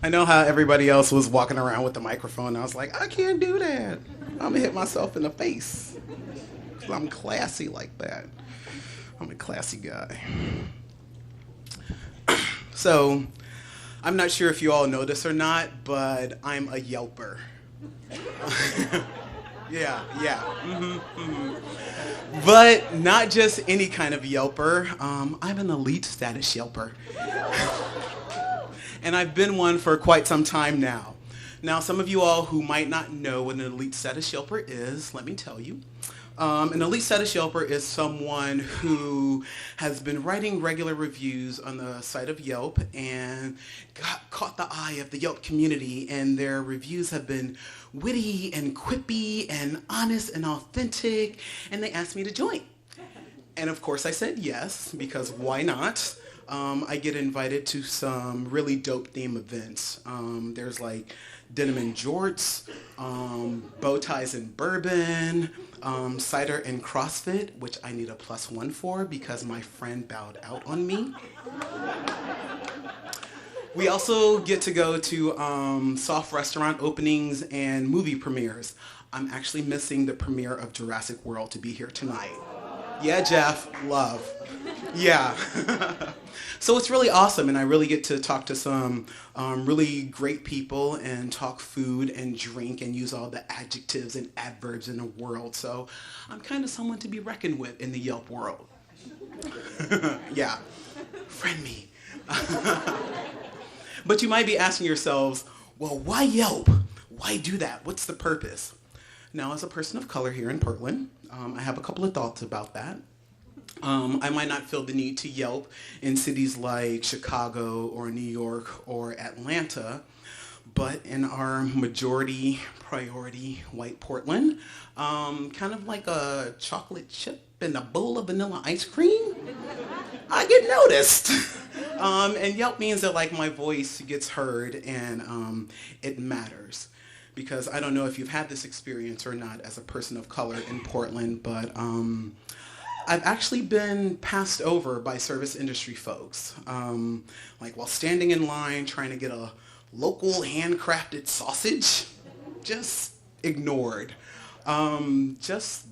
I know how everybody else was walking around with the microphone. I was like, I can't do that. I'm gonna hit myself in the face. 'Cause I'm classy like that. I'm a classy guy. So, I'm not sure if you all know this or not, but I'm a Yelper. Yeah, yeah. But not just any kind of Yelper. I'm an elite status Yelper. And I've been one for quite some time now. Now, some of you all who might not know what an elite status Yelper is, let me tell you. An elite status Yelper is someone who has been writing regular reviews on the site of Yelp and caught the eye of the Yelp community, and their reviews have been witty and quippy and honest and authentic, and they asked me to join. And of course I said yes, because why not? I get invited to some really dope theme events. There's like denim and jorts, bow ties and bourbon, cider and CrossFit, which I need a +1 for because my friend bowed out on me. We also get to go to soft restaurant openings and movie premieres. I'm actually missing the premiere of Jurassic World to be here tonight. Yeah, Jeff, love. Yeah. So it's really awesome, and I really get to talk to some really great people and talk food and drink and use all the adjectives and adverbs in the world. So I'm kind of someone to be reckoned with in the Yelp world. Yeah, friend me. But you might be asking yourselves, well, why Yelp? Why do that? What's the purpose? Now, as a person of color here in Portland, I have a couple of thoughts about that. I might not feel the need to Yelp in cities like Chicago or New York or Atlanta, but in our majority priority white Portland, kind of like a chocolate chip in a bowl of vanilla ice cream, I get noticed. And Yelp means that like my voice gets heard and it matters. Because I don't know if you've had this experience or not as a person of color in Portland, but I've actually been passed over by service industry folks. Like while standing in line trying to get a local handcrafted sausage, just ignored. Just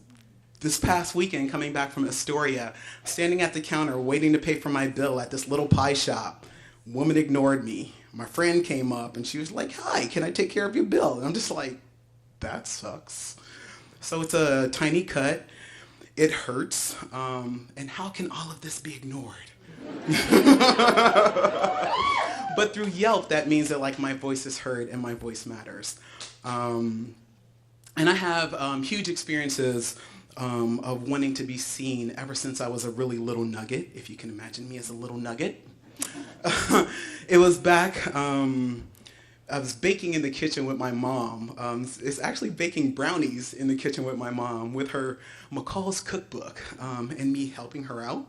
this past weekend coming back from Astoria, standing at the counter waiting to pay for my bill at this little pie shop, woman ignored me. My friend came up and she was like, hi, can I take care of your bill? And I'm just like, that sucks. So it's a tiny cut. It hurts. And how can all of this be ignored? But through Yelp, that means that like my voice is heard and my voice matters. And I have huge experiences of wanting to be seen ever since I was a really little nugget, if you can imagine me as a little nugget. It was back, I was baking in the kitchen with my mom. It's actually baking brownies in the kitchen with my mom with her McCall's cookbook and me helping her out.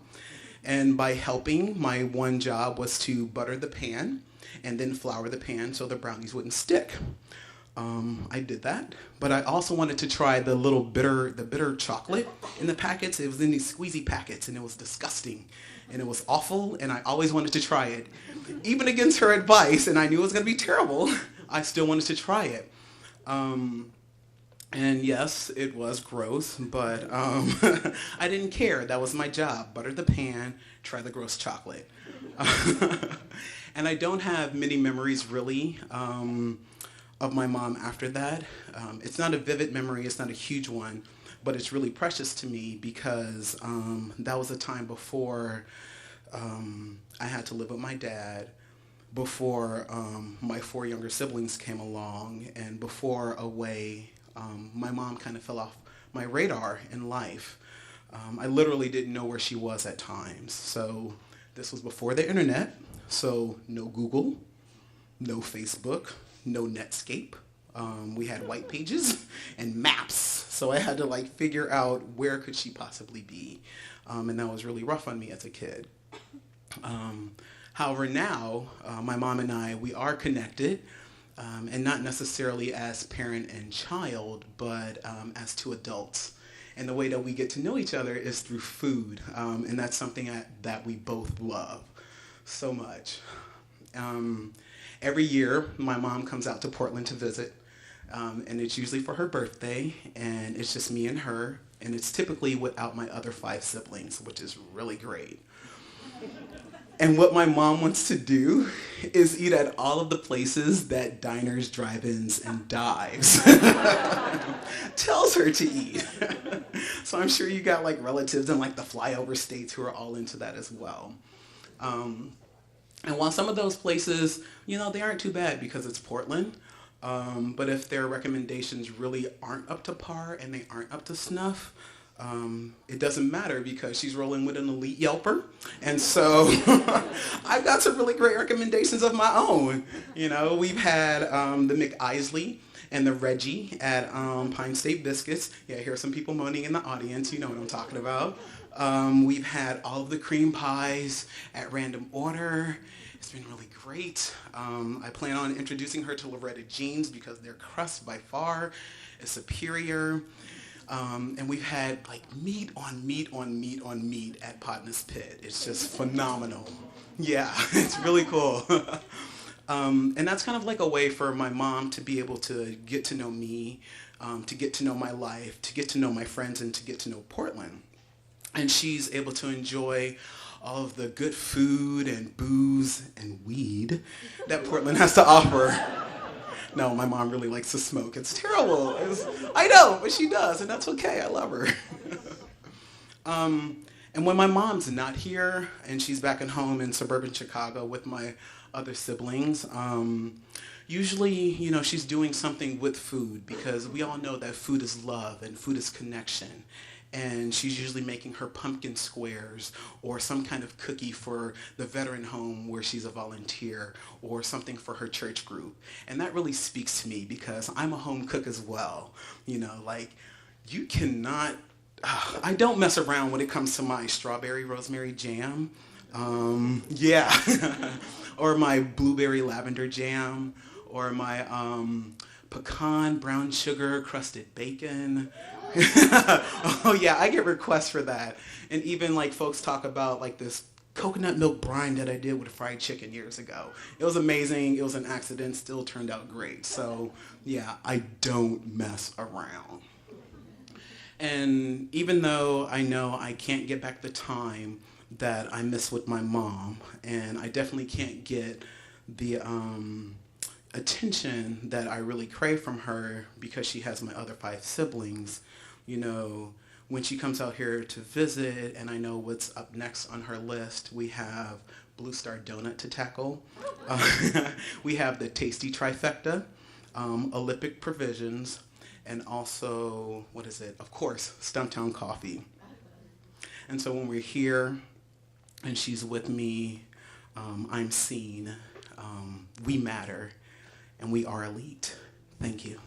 And by helping, my one job was to butter the pan and then flour the pan so the brownies wouldn't stick. I did that, but I also wanted to try the bitter chocolate in the packets. It was in these squeezy packets and it was disgusting. And it was awful, and I always wanted to try it. Even against her advice, and I knew it was going to be terrible, I still wanted to try it. And yes, it was gross, but I didn't care. That was my job. Butter the pan, try the gross chocolate. And I don't have many memories, really, of my mom after that. It's not a vivid memory. It's not a huge one. But it's really precious to me because that was a time before I had to live with my dad, before my 4 younger siblings came along, and before a way my mom kind of fell off my radar in life. I literally didn't know where she was at times. So this was before the internet, so no Google, no Facebook, no Netscape. We had white pages and maps, so I had to like figure out where could she possibly be, and that was really rough on me as a kid. However, now my mom and I, we are connected, and not necessarily as parent and child, but as two adults. And the way that we get to know each other is through food, and that's something that we both love so much. Every year, my mom comes out to Portland to visit, and it's usually for her birthday, and it's just me and her, and it's typically without my other 5 siblings, which is really great. And what my mom wants to do is eat at all of the places that diners, drive-ins, and dives tells her to eat. So I'm sure you got like relatives in like the flyover states who are all into that as well. And while some of those places, you know, they aren't too bad because it's Portland, but if their recommendations really aren't up to par and they aren't up to snuff, it doesn't matter because she's rolling with an elite Yelper. And so I've got some really great recommendations of my own. You know, we've had the McIsley and the Reggie at Pine State Biscuits. Yeah, I hear some people moaning in the audience. You know what I'm talking about. We've had all of the cream pies at Random Order. It's been really great. I plan on introducing her to Loretta Jeans because their crust by far is superior. And we've had like meat on meat on meat on meat at Potness Pit. It's just phenomenal. Yeah, it's really cool. And that's kind of like a way for my mom to be able to get to know me, to get to know my life, to get to know my friends, and to get to know Portland. And she's able to enjoy all of the good food and booze and weed that Portland has to offer. No, my mom really likes to smoke. It's terrible. I know, but she does, and that's okay. I love her. And when my mom's not here and she's back at home in suburban Chicago with my other siblings, usually, you know, she's doing something with food because we all know that food is love and food is connection. And she's usually making her pumpkin squares or some kind of cookie for the veteran home where she's a volunteer or something for her church group. And that really speaks to me because I'm a home cook as well. You know, like you cannot, I don't mess around when it comes to my strawberry rosemary jam. Yeah, or my blueberry lavender jam or my pecan brown sugar crusted bacon. Oh yeah, I get requests for that. And even like folks talk about like this coconut milk brine that I did with fried chicken years ago. It was amazing. It was an accident. Still turned out great. So yeah, I don't mess around. And even though I know I can't get back the time that I miss with my mom, and I definitely can't get the attention that I really crave from her because she has my other 5 siblings, you know, when she comes out here to visit and I know what's up next on her list, we have Blue Star Donut to tackle. We have the Tasty Trifecta, Olympic Provisions, and also, what is it? Of course, Stumptown Coffee. And so when we're here and she's with me, I'm seen, we matter, and we are elite. Thank you.